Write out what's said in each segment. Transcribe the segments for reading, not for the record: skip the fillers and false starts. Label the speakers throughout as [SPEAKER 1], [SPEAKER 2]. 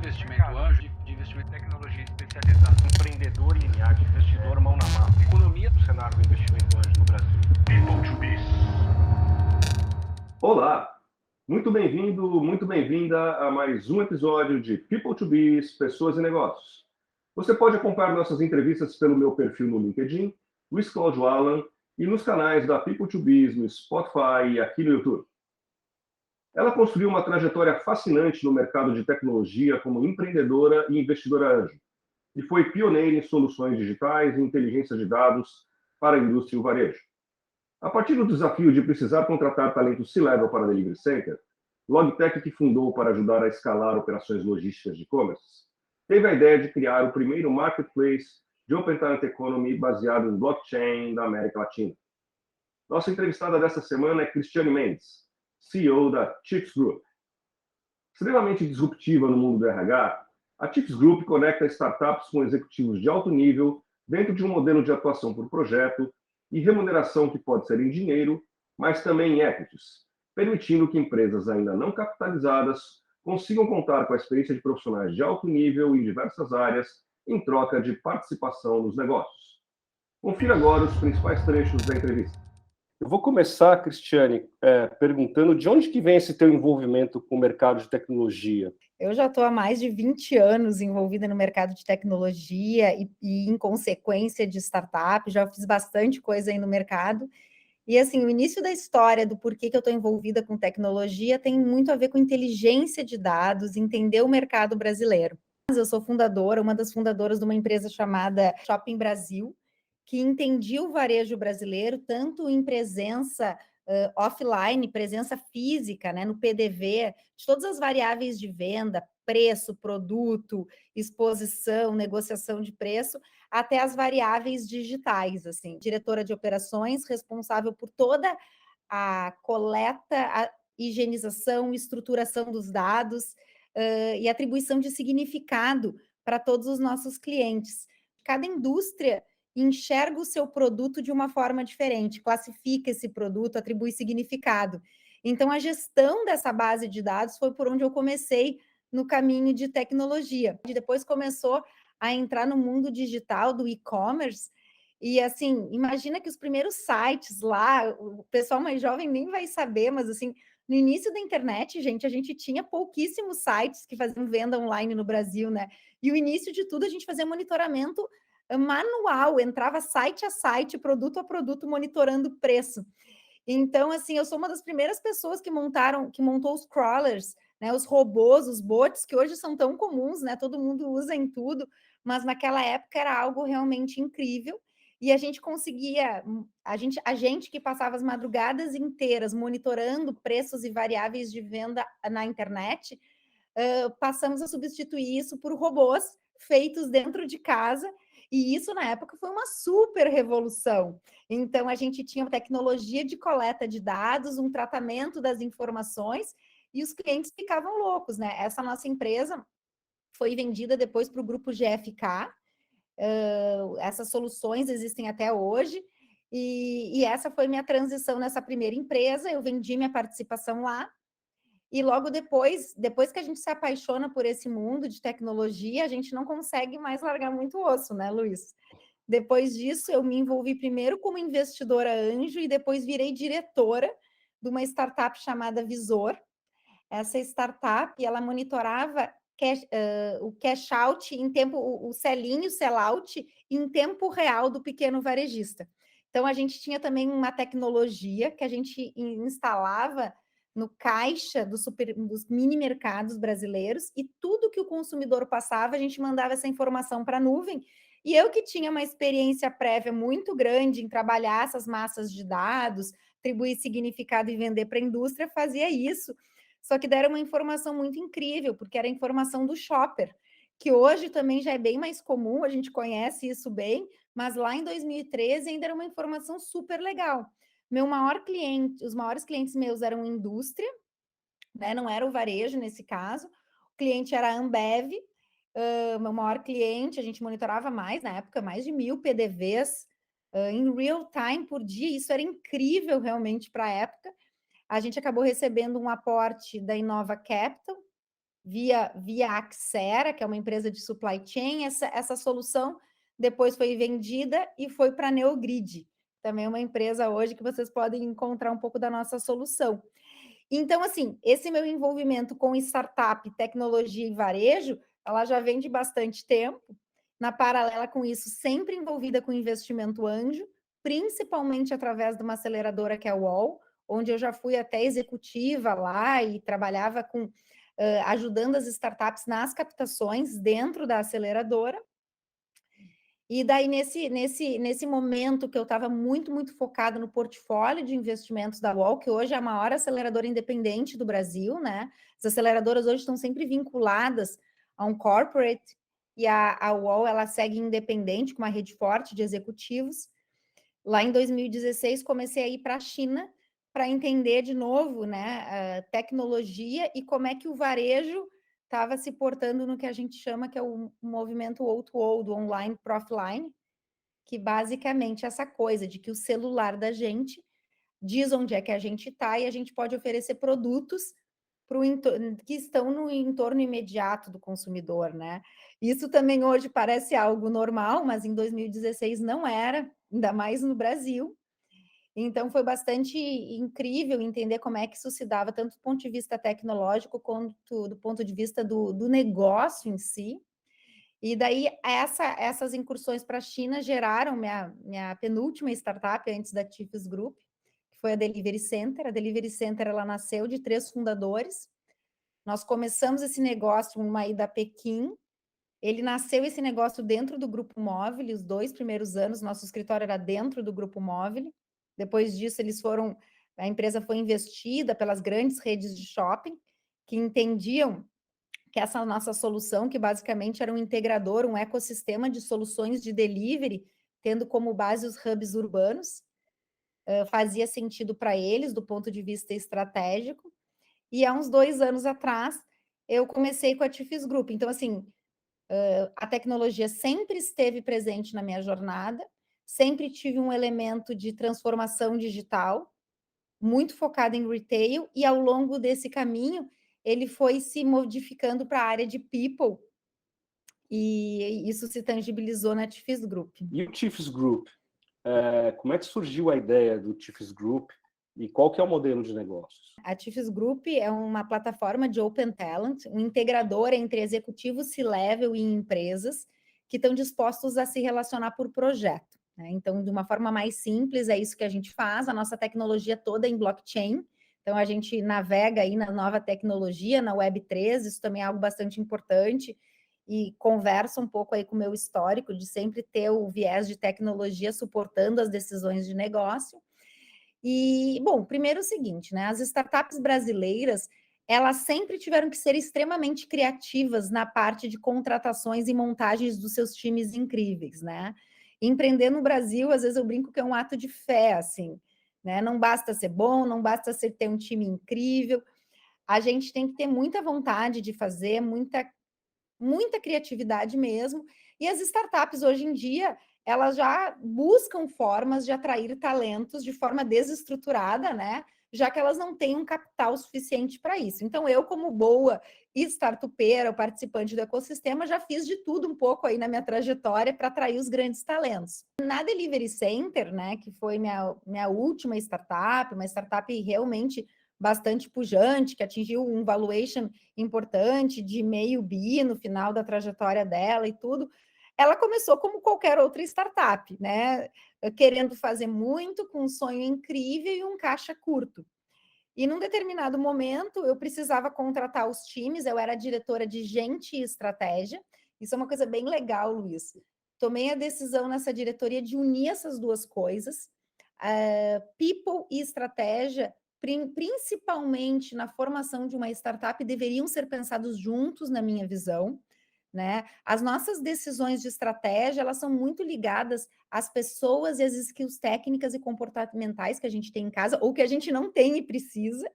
[SPEAKER 1] investimento anjo, de investimento em tecnologia especializada, empreendedor em arte, investidor mão na massa, economia do cenário do investimento anjo no Brasil. People to Biz.
[SPEAKER 2] Olá, muito bem-vindo, muito bem-vinda a mais um episódio de People to Biz, Pessoas e Negócios. Você pode acompanhar nossas entrevistas pelo meu perfil no LinkedIn, Luiz Cláudio Alan, e nos canais da People to Biz no Spotify e aqui no YouTube. Ela construiu uma trajetória fascinante no mercado de tecnologia como empreendedora e investidora anjo, e foi pioneira em soluções digitais e inteligência de dados para a indústria e o varejo. A partir do desafio de precisar contratar talento C-Level para Delivery Center, Logitech, que fundou para ajudar a escalar operações logísticas de e-commerce, teve a ideia de criar o primeiro marketplace de Open Talent Economy baseado em blockchain da América Latina. Nossa entrevistada dessa semana é Cristiane Mendes, CEO da Chips Group. Extremamente disruptiva no mundo do RH, a Chips Group conecta startups com executivos de alto nível dentro de um modelo de atuação por projeto e remuneração que pode ser em dinheiro, mas também em equities, permitindo que empresas ainda não capitalizadas consigam contar com a experiência de profissionais de alto nível em diversas áreas em troca de participação nos negócios. Confira agora os principais trechos da entrevista. Eu vou começar, Cristiane, perguntando de onde que vem esse teu envolvimento com o mercado de tecnologia?
[SPEAKER 3] Eu já estou há mais de 20 anos envolvida no mercado de tecnologia e em consequência de startup, já fiz bastante coisa aí no mercado. E assim, o início da história do porquê que eu estou envolvida com tecnologia tem muito a ver com inteligência de dados, entender o mercado brasileiro. Eu sou fundadora, uma das fundadoras de uma empresa chamada Shopping Brasil, que entendia o varejo brasileiro, tanto em presença offline, presença física, né, no PDV, de todas as variáveis de venda, preço, produto, exposição, negociação de preço, até as variáveis digitais, assim, diretora de operações, responsável por toda a coleta, a higienização, estruturação dos dados e atribuição de significado para todos os nossos clientes. Cada indústria enxerga o seu produto de uma forma diferente, classifica esse produto, atribui significado. Então, a gestão dessa base de dados foi por onde eu comecei no caminho de tecnologia. E depois começou a entrar no mundo digital do e-commerce. E, assim, imagina que os primeiros sites lá, o pessoal mais jovem nem vai saber, mas, assim, no início da internet, gente, a gente tinha pouquíssimos sites que faziam venda online no Brasil, né? E o início de tudo, a gente fazia monitoramento manual, entrava site a site, produto a produto, monitorando o preço. Então, assim, eu sou uma das primeiras pessoas que montou os crawlers, né, os robôs, os bots, que hoje são tão comuns, né, todo mundo usa em tudo, mas naquela época era algo realmente incrível, e a gente conseguia, a gente que passava as madrugadas inteiras monitorando preços e variáveis de venda na internet, passamos a substituir isso por robôs feitos dentro de casa, e isso na época foi uma super revolução. Então a gente tinha tecnologia de coleta de dados, um tratamento das informações, e os clientes ficavam loucos, né? Essa nossa empresa foi vendida depois para o grupo GFK, essas soluções existem até hoje, e essa foi minha transição nessa primeira empresa, eu vendi minha participação lá, e logo depois que a gente se apaixona por esse mundo de tecnologia, a gente não consegue mais largar muito osso, né, Luiz? Depois disso, eu me envolvi primeiro como investidora anjo e depois virei diretora de uma startup chamada Visor. Essa startup, ela monitorava o cash out em tempo, o sell-in, o sell-out em tempo real do pequeno varejista. Então, a gente tinha também uma tecnologia que a gente instalava no caixa dos mini mercados brasileiros, e tudo que o consumidor passava, a gente mandava essa informação para a nuvem, e eu que tinha uma experiência prévia muito grande em trabalhar essas massas de dados, atribuir significado e vender para a indústria, fazia isso, só que deram uma informação muito incrível, porque era a informação do shopper, que hoje também já é bem mais comum, a gente conhece isso bem, mas lá em 2013 ainda era uma informação super legal. Os maiores clientes meus eram indústria, né? Não era o varejo nesse caso. O cliente era a Ambev, meu maior cliente, a gente monitorava mais na época, mais de 1.000 PDVs em real time por dia. Isso era incrível realmente para a época. A gente acabou recebendo um aporte da Inova Capital, via Axera, que é uma empresa de supply chain. Essa solução depois foi vendida e foi para a Neogrid, também é uma empresa hoje que vocês podem encontrar um pouco da nossa solução. Então, assim, esse meu envolvimento com startup, tecnologia e varejo, ela já vem de bastante tempo. Na paralela com isso, sempre envolvida com investimento anjo, principalmente através de uma aceleradora que é a UOL, onde eu já fui até executiva lá e trabalhava com ajudando as startups nas captações dentro da aceleradora. E daí, nesse momento que eu estava muito focada no portfólio de investimentos da UOL, que hoje é a maior aceleradora independente do Brasil, né? As aceleradoras hoje estão sempre vinculadas a um corporate, e a UOL, ela segue independente, com uma rede forte de executivos. Lá em 2016, comecei a ir para a China para entender de novo, né, a tecnologia e como é que o varejo estava se portando no que a gente chama que é o movimento O2O, do online para offline, que basicamente é essa coisa de que o celular da gente diz onde é que a gente está e a gente pode oferecer produtos que estão no entorno imediato do consumidor, né? Isso também hoje parece algo normal, mas em 2016 não era, ainda mais no Brasil. Então, foi bastante incrível entender como é que isso se dava, tanto do ponto de vista tecnológico, quanto do ponto de vista do negócio em si. E daí, essas incursões para a China geraram minha penúltima startup antes da Tifes Group, que foi a Delivery Center. A Delivery Center, ela nasceu de 3 fundadores. Nós começamos esse negócio numa ida a Pequim. Ele nasceu esse negócio dentro do Grupo Móvel, os 2 primeiros anos, nosso escritório era dentro do Grupo Móvel. Depois disso, a empresa foi investida pelas grandes redes de shopping, que entendiam que essa nossa solução, que basicamente era um integrador, um ecossistema de soluções de delivery, tendo como base os hubs urbanos, fazia sentido para eles, do ponto de vista estratégico. E há uns 2 anos atrás, eu comecei com a Tifes Group. Então, assim, a tecnologia sempre esteve presente na minha jornada, sempre tive um elemento de transformação digital, muito focado em retail, e ao longo desse caminho, ele foi se modificando para a área de people, e isso se tangibilizou na Tifes Group.
[SPEAKER 2] E o Tifes Group? Como é que surgiu a ideia do Tifes Group e qual que é o modelo de negócios?
[SPEAKER 3] A Tifes Group é uma plataforma de Open Talent, um integrador entre executivos C-level e empresas que estão dispostos a se relacionar por projeto, né? Então, de uma forma mais simples, é isso que a gente faz. A nossa tecnologia toda é em blockchain. Então, a gente navega aí na nova tecnologia, na Web3, isso também é algo bastante importante, e conversa um pouco aí com o meu histórico de sempre ter o viés de tecnologia suportando as decisões de negócio. E, bom, primeiro é o seguinte, né? As startups brasileiras, elas sempre tiveram que ser extremamente criativas na parte de contratações e montagens dos seus times incríveis, né? Empreender no Brasil, às vezes eu brinco que é um ato de fé, assim, né? Não basta ser bom, não basta ter um time incrível, a gente tem que ter muita vontade de fazer, muita criatividade mesmo, e as startups hoje em dia, elas já buscam formas de atrair talentos de forma desestruturada, né? Já que elas não têm um capital suficiente para isso. Então, eu, como boa startupeira, participante do ecossistema, já fiz de tudo um pouco aí na minha trajetória para atrair os grandes talentos. Na Delivery Center, né, que foi minha última startup, uma startup realmente bastante pujante, que atingiu um valuation importante de meio bi no final da trajetória dela e tudo, ela começou como qualquer outra startup, né? Querendo fazer muito, com um sonho incrível e um caixa curto. E num determinado momento, eu precisava contratar os times, eu era diretora de gente e estratégia. Isso é uma coisa bem legal, Luiz. Tomei a decisão nessa diretoria de unir essas duas coisas, people e estratégia, principalmente na formação de uma startup, deveriam ser pensados juntos, na minha visão, né? As nossas decisões de estratégia, elas são muito ligadas às pessoas e às skills técnicas e comportamentais que a gente tem em casa, ou que a gente não tem e precisa.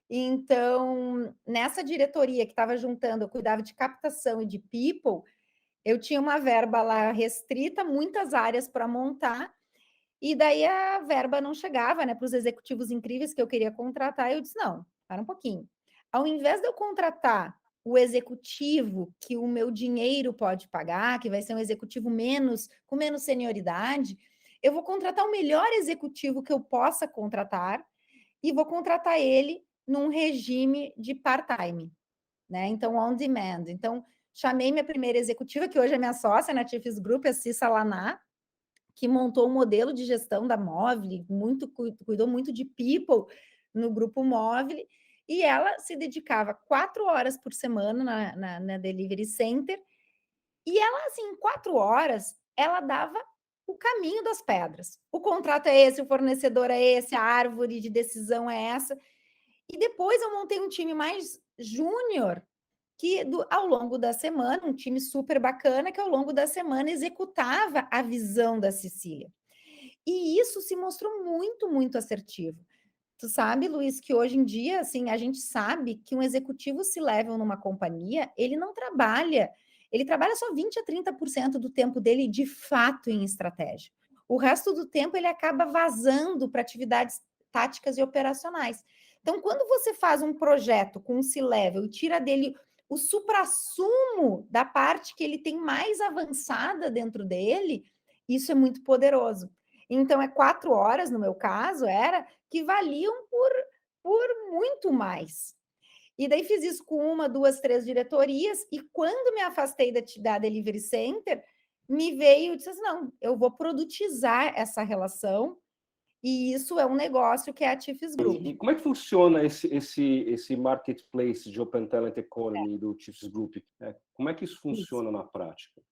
[SPEAKER 3] Então, nessa diretoria que estava juntando, eu cuidava de captação e de people, eu tinha uma verba lá restrita, muitas áreas para montar, e daí a verba não chegava, né, para os executivos incríveis que eu queria contratar. Eu disse, não, para um pouquinho. Ao invés de eu contratar o executivo que o meu dinheiro pode pagar, que vai ser um executivo com menos senioridade, eu vou contratar o melhor executivo que eu possa contratar e vou contratar ele num regime de part-time, né? Então, on demand. Então, chamei minha primeira executiva, que hoje é minha sócia na Tifes Group, a Cissa Laná, que montou um modelo de gestão da Móvel, cuidou muito de people no grupo Móvel, e ela se dedicava 4 horas por semana na Delivery Center, e ela, assim, em 4 horas, ela dava o caminho das pedras. O contrato é esse, o fornecedor é esse, a árvore de decisão é essa. E depois eu montei um time mais júnior, que ao longo da semana, um time super bacana, que ao longo da semana executava a visão da Cecília. E isso se mostrou muito, muito assertivo. Tu sabe, Luiz, que hoje em dia, assim, a gente sabe que um executivo C-level numa companhia, ele trabalha só 20 a 30% do tempo dele de fato em estratégia. O resto do tempo ele acaba vazando para atividades táticas e operacionais. Então, quando você faz um projeto com um C-level e tira dele o suprassumo da parte que ele tem mais avançada dentro dele, isso é muito poderoso. Então, 4 horas, no meu caso, que valiam por muito mais. E daí fiz isso com 1, 2, 3 diretorias, e quando me afastei da Delivery Center, me veio e disse assim, não, eu vou produtizar essa relação, e isso é um negócio que é a Tifes Group.
[SPEAKER 2] E como é que funciona esse marketplace de Open Talent Economy do Tifes Group? Como é que isso funciona na prática?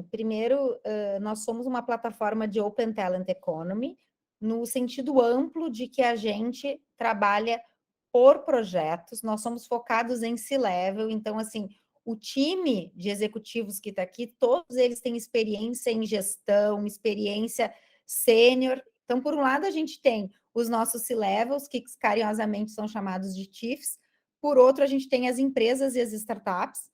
[SPEAKER 3] Primeiro, nós somos uma plataforma de Open Talent Economy, no sentido amplo de que a gente trabalha por projetos, nós somos focados em C-level, então, assim, o time de executivos que está aqui, todos eles têm experiência em gestão, experiência sênior. Então, por um lado, a gente tem os nossos C-levels, que carinhosamente são chamados de Chiefs, por outro, a gente tem as empresas e as startups,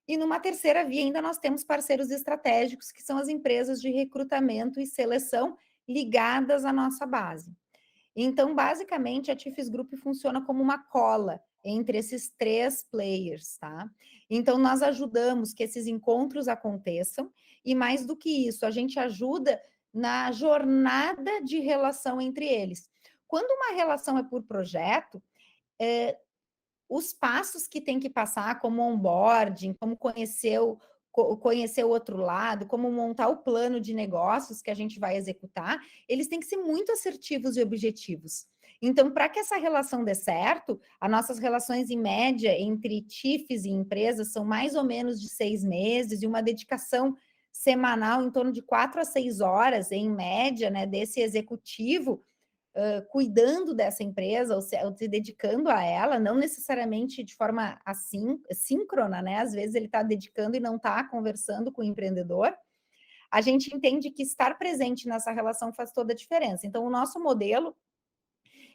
[SPEAKER 3] e numa terceira via ainda nós temos parceiros estratégicos, que são as empresas de recrutamento e seleção ligadas à nossa base. Então, basicamente, a Tifes Group funciona como uma cola entre esses 3 players, tá? Então, nós ajudamos que esses encontros aconteçam, e mais do que isso, a gente ajuda na jornada de relação entre eles. Quando uma relação é por projeto, os passos que tem que passar, como onboarding, como conhecer o outro lado, como montar o plano de negócios que a gente vai executar, eles têm que ser muito assertivos e objetivos. Então, para que essa relação dê certo, as nossas relações em média entre Tifes e empresas são mais ou menos de 6 meses e uma dedicação semanal em torno de 4 a 6 horas, em média, né, desse executivo, cuidando dessa empresa ou se dedicando a ela, não necessariamente de forma assim, síncrona, né? Às vezes ele está dedicando e não está conversando com o empreendedor. A gente entende que estar presente nessa relação faz toda a diferença. Então, o nosso modelo,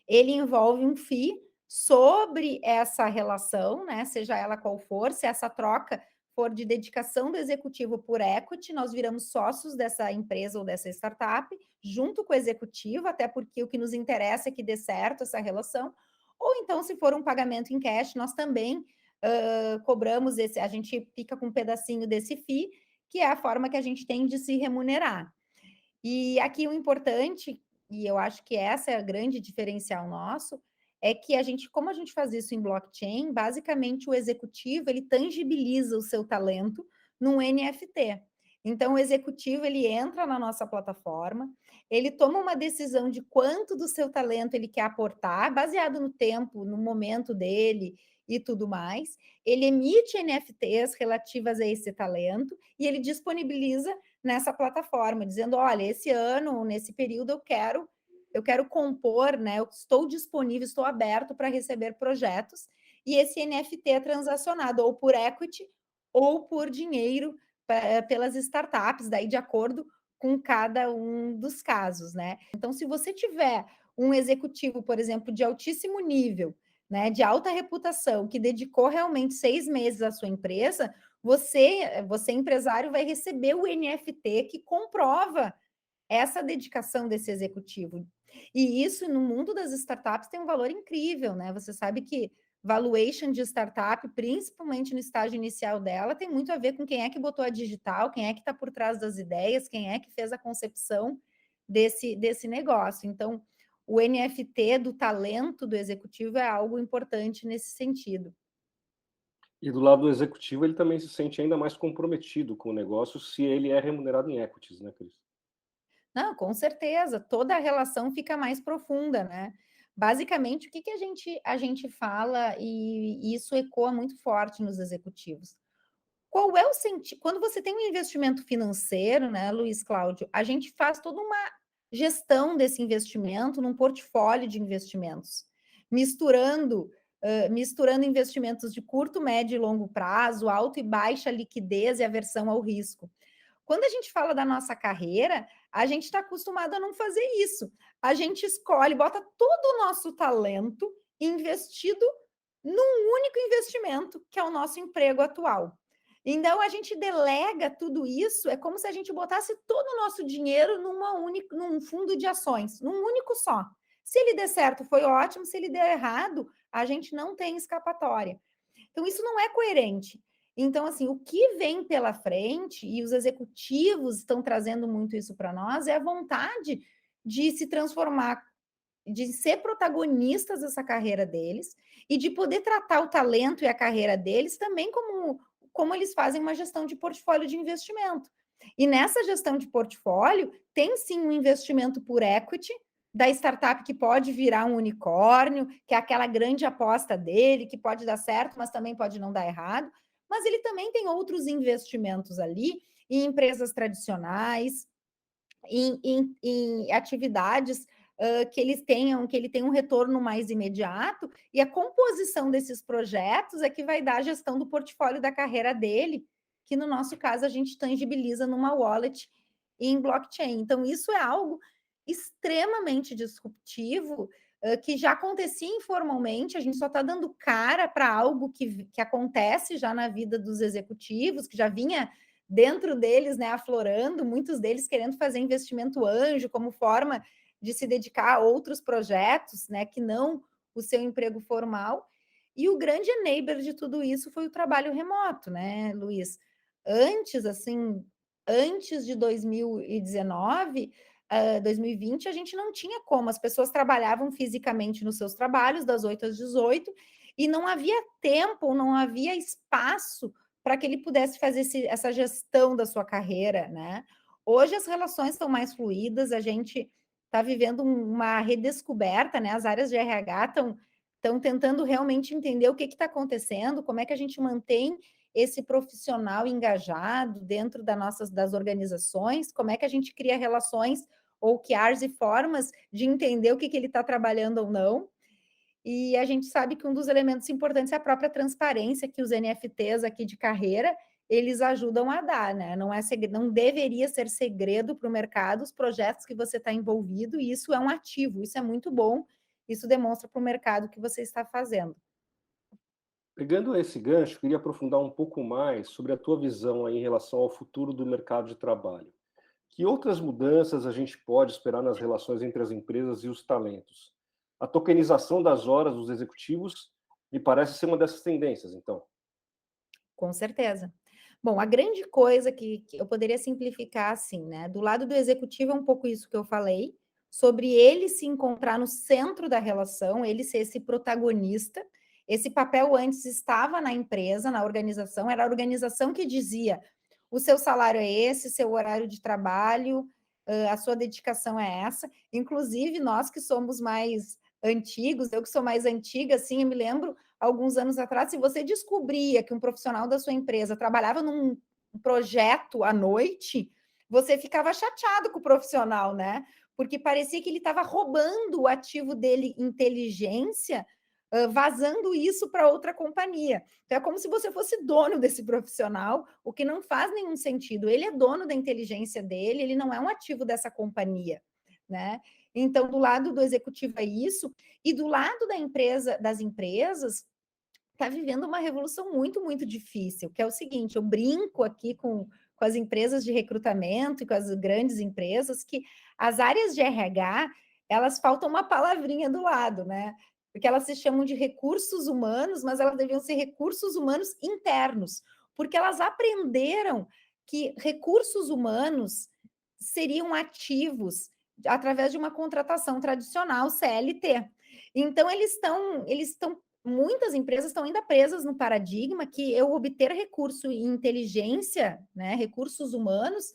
[SPEAKER 3] ele envolve um FII sobre essa relação, né? Seja ela qual for, se essa troca for de dedicação do executivo por equity, nós viramos sócios dessa empresa ou dessa startup, junto com o executivo, até porque o que nos interessa é que dê certo essa relação, ou então, se for um pagamento em cash, nós também cobramos a gente fica com um pedacinho desse FII, que é a forma que a gente tem de se remunerar. E aqui o importante, e eu acho que essa é a grande diferencial nosso, é que como a gente faz isso em blockchain, basicamente o executivo, ele tangibiliza o seu talento num NFT. Então, o executivo, ele entra na nossa plataforma, ele toma uma decisão de quanto do seu talento ele quer aportar, baseado no tempo, no momento dele e tudo mais. Ele emite NFTs relativas a esse talento e ele disponibiliza nessa plataforma, dizendo, olha, esse ano, nesse período, eu quero compor, né? Eu estou disponível, estou aberto para receber projetos, e esse NFT é transacionado ou por equity ou por dinheiro pelas startups, daí de acordo com cada um dos casos, né? Então, se você tiver um executivo, por exemplo, de altíssimo nível, né, de alta reputação, que dedicou realmente 6 meses à sua empresa, você empresário, vai receber o NFT que comprova essa dedicação desse executivo. E isso, no mundo das startups, tem um valor incrível, né? Você sabe que valuation de startup, principalmente no estágio inicial dela, tem muito a ver com quem é que botou a digital, quem é que está por trás das ideias, quem é que fez a concepção desse negócio. Então, o NFT do talento do executivo é algo importante nesse sentido.
[SPEAKER 2] E do lado do executivo, ele também se sente ainda mais comprometido com o negócio se ele é remunerado em equities, né, Cris?
[SPEAKER 3] Não, com certeza, toda a relação fica mais profunda, né? Basicamente, o que a gente fala, e isso ecoa muito forte nos executivos. Qual é o sentido? Quando você tem um investimento financeiro, né, Luiz Cláudio, a gente faz toda uma gestão desse investimento num portfólio de investimentos, misturando investimentos de curto, médio e longo prazo, alta e baixa liquidez e aversão ao risco. Quando a gente fala da nossa carreira, a gente está acostumado a não fazer isso. A gente escolhe, bota todo o nosso talento investido num único investimento, que é o nosso emprego atual. Então, a gente delega tudo isso, é como se a gente botasse todo o nosso dinheiro num fundo de ações, num único só. Se ele der certo, foi ótimo, se ele der errado, a gente não tem escapatória. Então, isso não é coerente. Então, assim, o que vem pela frente, e os executivos estão trazendo muito isso para nós, é a vontade de se transformar, de ser protagonistas dessa carreira deles e de poder tratar o talento e a carreira deles também como eles fazem uma gestão de portfólio de investimento. E nessa gestão de portfólio, tem sim um investimento por equity da startup que pode virar um unicórnio, que é aquela grande aposta dele, que pode dar certo, mas também pode não dar errado. Mas ele também tem outros investimentos ali em empresas tradicionais, em atividades que ele tenha um retorno mais imediato, e a composição desses projetos é que vai dar a gestão do portfólio da carreira dele, que no nosso caso a gente tangibiliza numa wallet e em blockchain. Então, isso é algo extremamente disruptivo, que já acontecia informalmente, a gente só está dando cara para algo que acontece já na vida dos executivos, que já vinha dentro deles, né, aflorando, muitos deles querendo fazer investimento anjo como forma de se dedicar a outros projetos, né, que não o seu emprego formal. E o grande enabler de tudo isso foi o trabalho remoto, né, Luiz? Antes de 2019, 2020, a gente não tinha como, as pessoas trabalhavam fisicamente nos seus trabalhos, das 8 às 18, e não havia tempo, não havia espaço para que ele pudesse fazer essa gestão da sua carreira, né? Hoje as relações estão mais fluídas, a gente está vivendo uma redescoberta, né? As áreas de RH estão tentando realmente entender o que está acontecendo, como é que a gente mantém esse profissional engajado dentro das organizações, como é que a gente cria relações OKRs e formas de entender o que ele está trabalhando ou não. E a gente sabe que um dos elementos importantes é a própria transparência que os NFTs aqui de carreira, eles ajudam a dar, né? Não deveria ser segredo para o mercado os projetos que você está envolvido, e isso é um ativo, isso é muito bom, isso demonstra para o mercado o que você está fazendo.
[SPEAKER 2] Pegando esse gancho, queria aprofundar um pouco mais sobre a tua visão aí em relação ao futuro do mercado de trabalho. Que outras mudanças a gente pode esperar nas relações entre as empresas e os talentos? A tokenização das horas dos executivos me parece ser uma dessas tendências, então.
[SPEAKER 3] Com certeza. Bom, a grande coisa que eu poderia simplificar assim, né? Do lado do executivo é um pouco isso que eu falei, sobre ele se encontrar no centro da relação, ele ser esse protagonista. Esse papel antes estava na empresa, na organização, era a organização que dizia: o seu salário é esse, seu horário de trabalho, a sua dedicação é essa. Inclusive, nós que somos mais antigos, eu que sou mais antiga, assim, eu me lembro, alguns anos atrás, se você descobria que um profissional da sua empresa trabalhava num projeto à noite, você ficava chateado com o profissional, né? Porque parecia que ele estava roubando o ativo dele, inteligência, vazando isso para outra companhia. Então, é como se você fosse dono desse profissional, o que não faz nenhum sentido. Ele é dono da inteligência dele, ele não é um ativo dessa companhia, né? Então, do lado do executivo é isso, e do lado das empresas, está vivendo uma revolução muito, muito difícil, que é o seguinte: eu brinco aqui com as empresas de recrutamento e com as grandes empresas, que as áreas de RH, elas faltam uma palavrinha do lado, né? porque elas se chamam de recursos humanos, mas elas deviam ser recursos humanos internos, porque elas aprenderam que recursos humanos seriam ativos através de uma contratação tradicional CLT. Então, muitas empresas estão ainda presas no paradigma que eu obter recurso e inteligência, né, recursos humanos,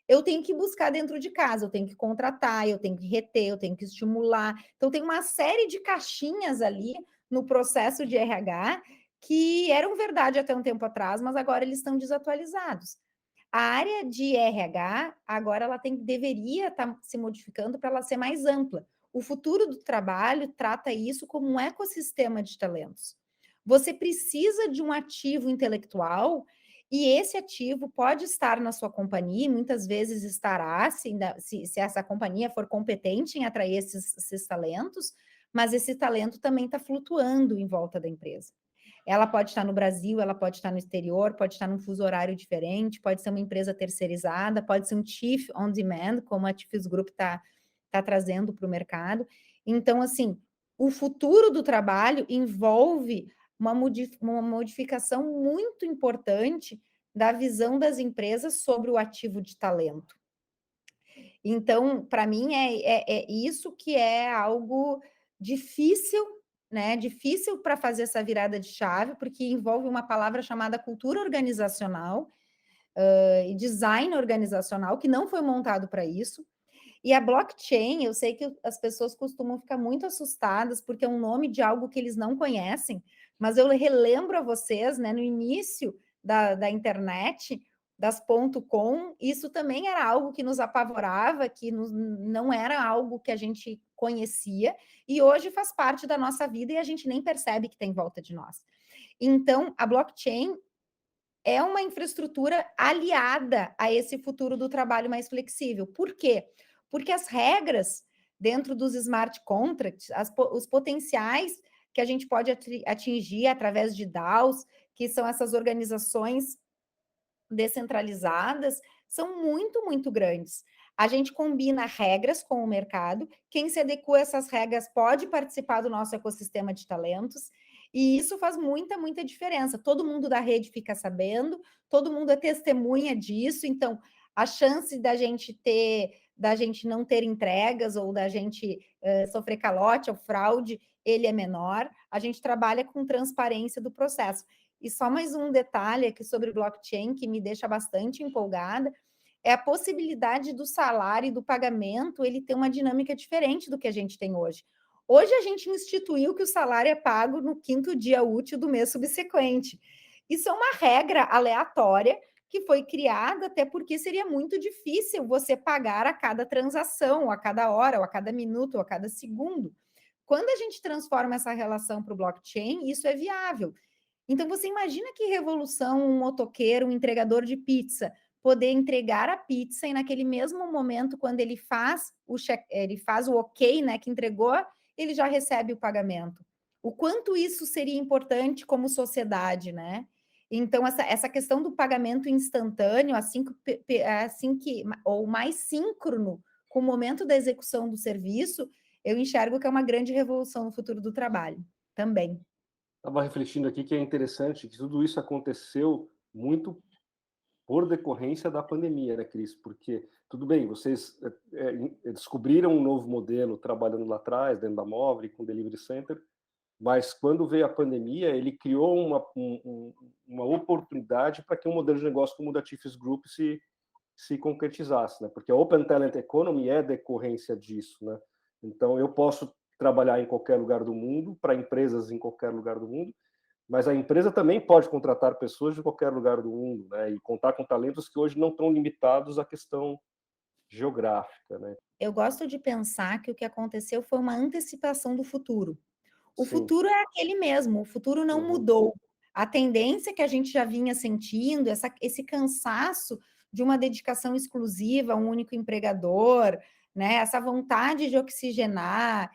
[SPEAKER 3] eu tenho que buscar dentro de casa, eu tenho que contratar, eu tenho que reter, eu tenho que estimular. Então, tem uma série de caixinhas ali no processo de RH que eram verdade até um tempo atrás, mas agora eles estão desatualizados. A área de RH, agora ela deveria estar se modificando para ela ser mais ampla. O futuro do trabalho trata isso como um ecossistema de talentos. Você precisa de um ativo intelectual e esse ativo pode estar na sua companhia, muitas vezes estará, se essa companhia for competente em atrair esses talentos, mas esse talento também está flutuando em volta da empresa. Ela pode estar no Brasil, ela pode estar no exterior, pode estar num fuso horário diferente, pode ser uma empresa terceirizada, pode ser um chief on demand, como a Chiefs Group está trazendo para o mercado. Então, assim, o futuro do trabalho envolve uma modificação muito importante da visão das empresas sobre o ativo de talento. Então, para mim, é isso que é algo difícil, né? Difícil para fazer essa virada de chave, porque envolve uma palavra chamada cultura organizacional e design organizacional, que não foi montado para isso. E a blockchain, eu sei que as pessoas costumam ficar muito assustadas, porque é um nome de algo que eles não conhecem, mas eu relembro a vocês, né, no início da internet, das .com, isso também era algo que nos apavorava, que não era algo que a gente conhecia, e hoje faz parte da nossa vida e a gente nem percebe que tem em volta de nós. Então, a blockchain é uma infraestrutura aliada a esse futuro do trabalho mais flexível. Por quê? Porque as regras dentro dos smart contracts, os potenciais que a gente pode atingir através de DAOs, que são essas organizações descentralizadas, são muito, muito grandes. A gente combina regras com o mercado, quem se adequa a essas regras pode participar do nosso ecossistema de talentos, e isso faz muita, muita diferença. Todo mundo da rede fica sabendo, todo mundo é testemunha disso, então a chance da gente não ter entregas ou da gente sofrer calote ou fraude, ele é menor. A gente trabalha com transparência do processo. E só mais um detalhe aqui sobre blockchain que me deixa bastante empolgada, é a possibilidade do salário e do pagamento ele ter uma dinâmica diferente do que a gente tem hoje. Hoje a gente instituiu que o salário é pago no 5º dia útil do mês subsequente. Isso é uma regra aleatória que foi criada até porque seria muito difícil você pagar a cada transação, ou a cada hora, ou a cada minuto, ou a cada segundo. Quando a gente transforma essa relação para o blockchain, isso é viável. Então, você imagina que revolução um motoqueiro, um entregador de pizza, poder entregar a pizza e naquele mesmo momento, quando ele faz o ok, né, que entregou, ele já recebe o pagamento. O quanto isso seria importante como sociedade, né? Então, essa questão do pagamento instantâneo, ou mais síncrono com o momento da execução do serviço, eu enxergo que é uma grande revolução no futuro do trabalho, também.
[SPEAKER 2] Estava refletindo aqui que é interessante que tudo isso aconteceu muito por decorrência da pandemia, né, Cris? Porque, tudo bem, vocês descobriram um novo modelo trabalhando lá atrás, dentro da Móvel, com Delivery Center, mas quando veio a pandemia, ele criou uma oportunidade para que um modelo de negócio como o da Chiefs Group se concretizasse, né? Porque a Open Talent Economy é decorrência disso, né? Então, eu posso trabalhar em qualquer lugar do mundo, para empresas em qualquer lugar do mundo, mas a empresa também pode contratar pessoas de qualquer lugar do mundo, né? E contar com talentos que hoje não estão limitados à questão geográfica, né?
[SPEAKER 3] Eu gosto de pensar que o que aconteceu foi uma antecipação do futuro. O
[SPEAKER 2] Sim.
[SPEAKER 3] futuro é aquele mesmo, o futuro não mudou. A tendência que a gente já vinha sentindo, esse cansaço de uma dedicação exclusiva a um único empregador, né? Essa vontade de oxigenar,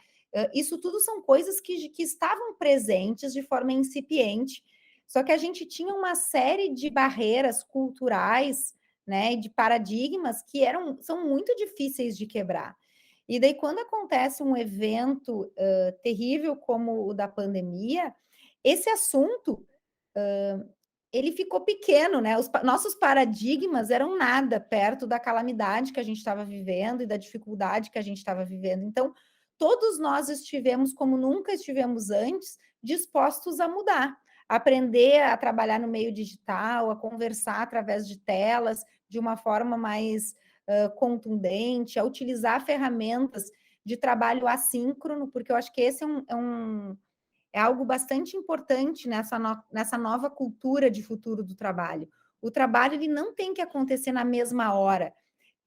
[SPEAKER 3] isso tudo são coisas que estavam presentes de forma incipiente, só que a gente tinha uma série de barreiras culturais, né, de paradigmas que são muito difíceis de quebrar. E daí, quando acontece um evento terrível como o da pandemia, esse assunto ele ficou pequeno, né? Os nossos paradigmas eram nada perto da calamidade que a gente estava vivendo e da dificuldade que a gente estava vivendo. Então, todos nós estivemos, como nunca estivemos antes, dispostos a mudar, a aprender a trabalhar no meio digital, a conversar através de telas de uma forma mais contundente, a utilizar ferramentas de trabalho assíncrono, porque eu acho que esse é algo bastante importante nessa nova cultura de futuro do trabalho. O trabalho ele não tem que acontecer na mesma hora.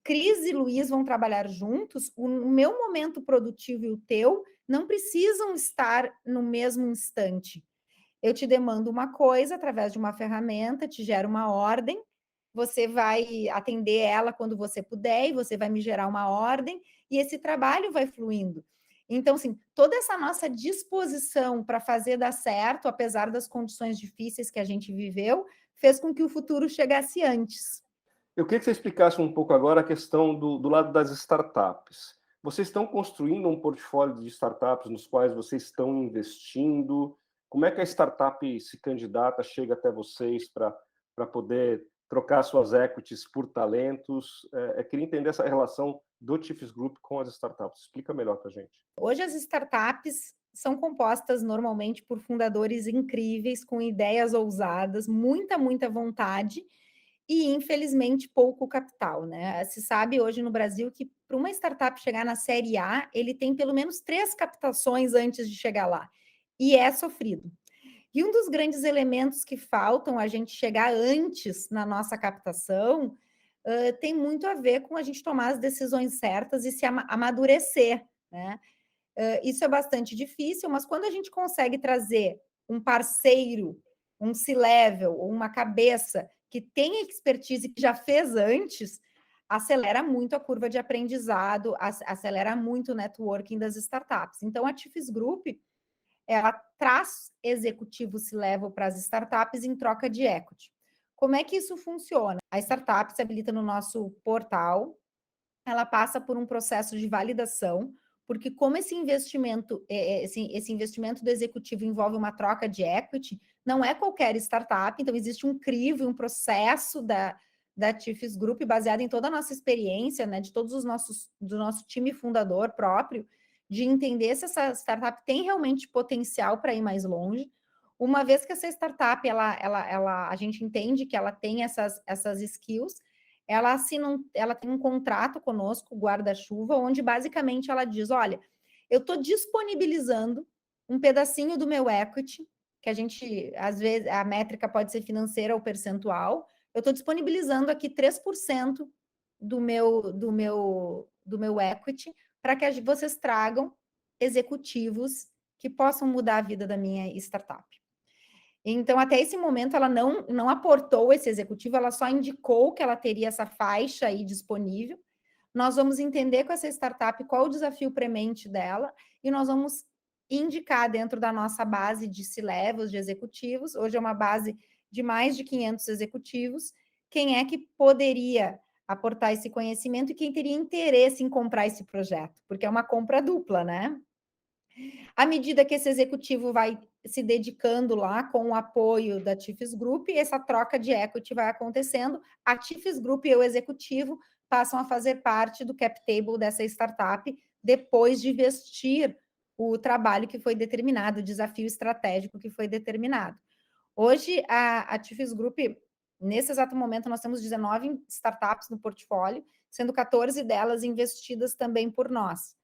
[SPEAKER 3] Cris e Luiz vão trabalhar juntos, o meu momento produtivo e o teu não precisam estar no mesmo instante. Eu te demando uma coisa através de uma ferramenta, te gero uma ordem, você vai atender ela quando você puder, e você vai me gerar uma ordem, e esse trabalho vai fluindo. Então, assim, toda essa nossa disposição para fazer dar certo, apesar das condições difíceis que a gente viveu, fez com que o futuro chegasse antes.
[SPEAKER 2] Eu queria que você explicasse um pouco agora a questão do lado das startups. Vocês estão construindo um portfólio de startups nos quais vocês estão investindo? Como é que a startup se candidata, chega até vocês para poder trocar suas equities por talentos? Eu queria entender essa relação do Tifes Group com as startups. Explica melhor para a gente.
[SPEAKER 3] Hoje as startups são compostas normalmente por fundadores incríveis, com ideias ousadas, muita vontade, e, infelizmente, pouco capital, né? Se sabe hoje no Brasil que para uma startup chegar na série A, ele tem pelo menos 3 captações antes de chegar lá, e é sofrido. E um dos grandes elementos que faltam a gente chegar antes na nossa captação tem muito a ver com a gente tomar as decisões certas e se amadurecer, né? Isso é bastante difícil, mas quando a gente consegue trazer um parceiro, um C-level, ou uma cabeça que tem expertise que já fez antes, acelera muito a curva de aprendizado, acelera muito o networking das startups. Então, a Tifes Group, ela traz executivo C-level para as startups em troca de equity. Como é que isso funciona? A startup se habilita no nosso portal, ela passa por um processo de validação, porque como esse investimento do executivo envolve uma troca de equity, não é qualquer startup, então existe um crivo, um processo da Tifes Group, baseado em toda a nossa experiência, né, de todos do nosso time fundador próprio, de entender se essa startup tem realmente potencial para ir mais longe. Uma vez que essa startup, a gente entende que ela tem essas skills, ela tem um contrato conosco, guarda-chuva, onde basicamente ela diz: olha, eu estou disponibilizando um pedacinho do meu equity, que a gente, às vezes, a métrica pode ser financeira ou percentual, eu estou disponibilizando aqui 3% do meu equity para que vocês tragam executivos que possam mudar a vida da minha startup. Então, até esse momento, ela não aportou esse executivo, ela só indicou que ela teria essa faixa aí disponível. Nós vamos entender com essa startup qual o desafio premente dela e nós vamos indicar dentro da nossa base de C-levels, de executivos, hoje é uma base de mais de 500 executivos, quem é que poderia aportar esse conhecimento e quem teria interesse em comprar esse projeto, porque é uma compra dupla, né? À medida que esse executivo vai se dedicando lá com o apoio da Tifes Group, essa troca de equity vai acontecendo, a Tifes Group e o executivo passam a fazer parte do cap table dessa startup depois de vestir o trabalho que foi determinado, o desafio estratégico que foi determinado. Hoje, a Tifes Group, nesse exato momento, nós temos 19 startups no portfólio, sendo 14 delas investidas também por nós.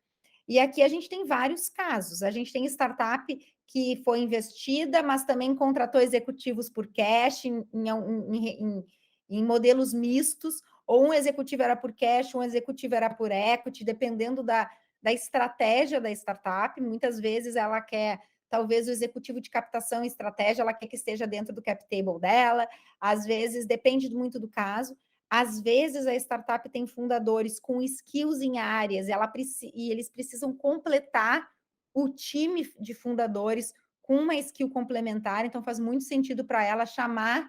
[SPEAKER 3] E aqui a gente tem vários casos. A gente tem startup que foi investida, mas também contratou executivos por cash em modelos mistos, ou um executivo era por cash, um executivo era por equity, dependendo da estratégia da startup. Muitas vezes ela quer, talvez o executivo de captação e estratégia, ela quer que esteja dentro do cap table dela, às vezes depende muito do caso. Às vezes, a startup tem fundadores com skills em áreas e eles precisam completar o time de fundadores com uma skill complementar, então faz muito sentido para ela chamar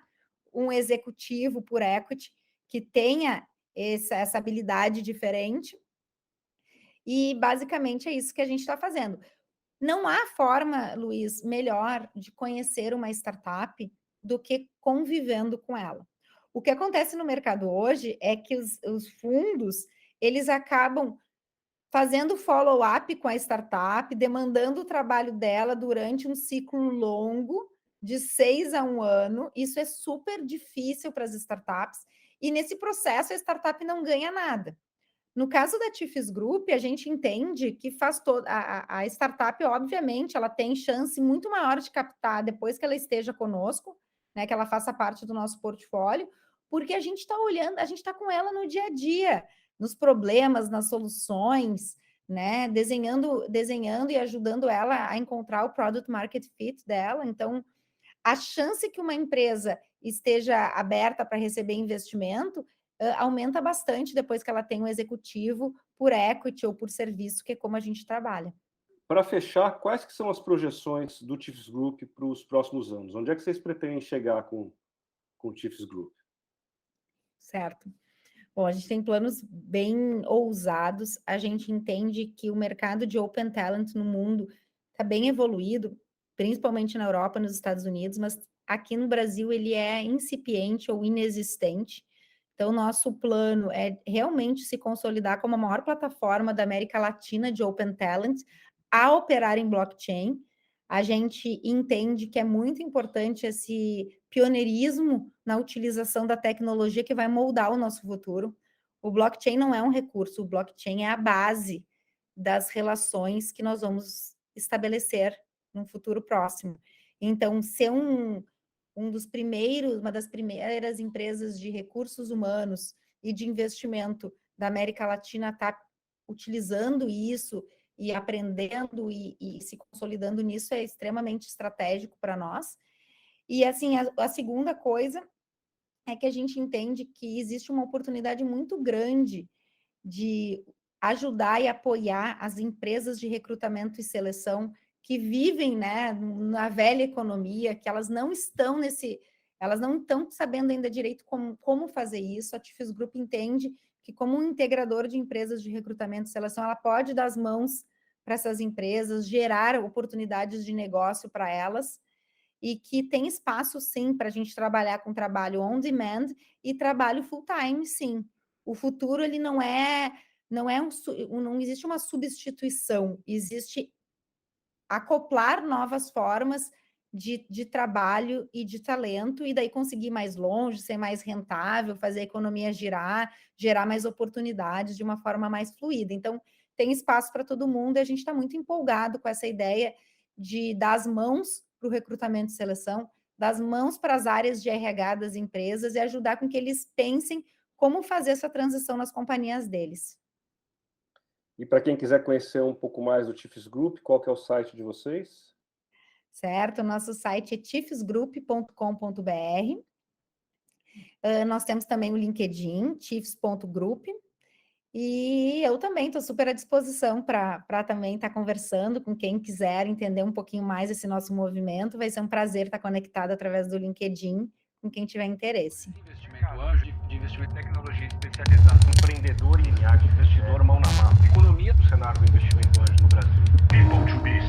[SPEAKER 3] um executivo por equity que tenha essa habilidade diferente. E basicamente é isso que a gente está fazendo. Não há forma, Luiz, melhor de conhecer uma startup do que convivendo com ela. O que acontece no mercado hoje é que os fundos, eles acabam fazendo follow-up com a startup, demandando o trabalho dela durante um ciclo longo, de 6 a 1 ano. Isso é super difícil para as startups, e nesse processo a startup não ganha nada. No caso da Tifis Group, a gente entende que faz toda a startup, obviamente, ela tem chance muito maior de captar depois que ela esteja conosco, né, que ela faça parte do nosso portfólio, porque a gente está olhando, a gente está com ela no dia a dia, nos problemas, nas soluções, né, desenhando e ajudando ela a encontrar o product market fit dela. Então, a chance que uma empresa esteja aberta para receber investimento aumenta bastante depois que ela tem um executivo por equity ou por serviço, que é como a gente trabalha.
[SPEAKER 2] Para fechar, quais que são as projeções do Tifis Group para os próximos anos? Onde é que vocês pretendem chegar com o Tifis Group?
[SPEAKER 3] Certo. Bom, a gente tem planos bem ousados. A gente entende que o mercado de Open Talent no mundo está bem evoluído, principalmente na Europa, nos Estados Unidos, mas aqui no Brasil ele é incipiente ou inexistente. Então, nosso plano é realmente se consolidar como a maior plataforma da América Latina de Open Talent a operar em blockchain. A gente entende que é muito importante esse pioneirismo na utilização da tecnologia que vai moldar o nosso futuro. O blockchain não é um recurso, o blockchain é a base das relações que nós vamos estabelecer no futuro próximo. Então, ser uma das primeiras empresas de recursos humanos e de investimento da América Latina está utilizando isso e aprendendo e se consolidando nisso é extremamente estratégico para nós. E, assim, a segunda coisa é que a gente entende que existe uma oportunidade muito grande de ajudar e apoiar as empresas de recrutamento e seleção que vivem, né, na velha economia, que elas não estão sabendo ainda direito como fazer isso. A Tifis Group entende que, como um integrador de empresas de recrutamento e seleção, ela pode dar as mãos para essas empresas, gerar oportunidades de negócio para elas, e que tem espaço, sim, para a gente trabalhar com trabalho on demand e trabalho full time, sim. O futuro, ele não existe uma substituição, existe acoplar novas formas de trabalho e de talento, e daí conseguir ir mais longe, ser mais rentável, fazer a economia girar, gerar mais oportunidades de uma forma mais fluida. Então, tem espaço para todo mundo, e a gente está muito empolgado com essa ideia de dar as mãos para o recrutamento e seleção, dar as mãos para as áreas de RH das empresas e ajudar com que eles pensem como fazer essa transição nas companhias deles.
[SPEAKER 2] E para quem quiser conhecer um pouco mais do Tifis Group, qual que é o site de vocês?
[SPEAKER 3] Certo, nosso site é tifisgroup.com.br. Nós temos também o LinkedIn, tifis.group. E eu também estou super à disposição para também estar conversando com quem quiser entender um pouquinho mais esse nosso movimento. Vai ser um prazer estar conectado através do LinkedIn com quem tiver interesse.
[SPEAKER 1] Investimento anjo, de investimento em tecnologia especializada, empreendedor linear, investidor mão na massa. Economia do cenário do investimento anjo no Brasil. People to be.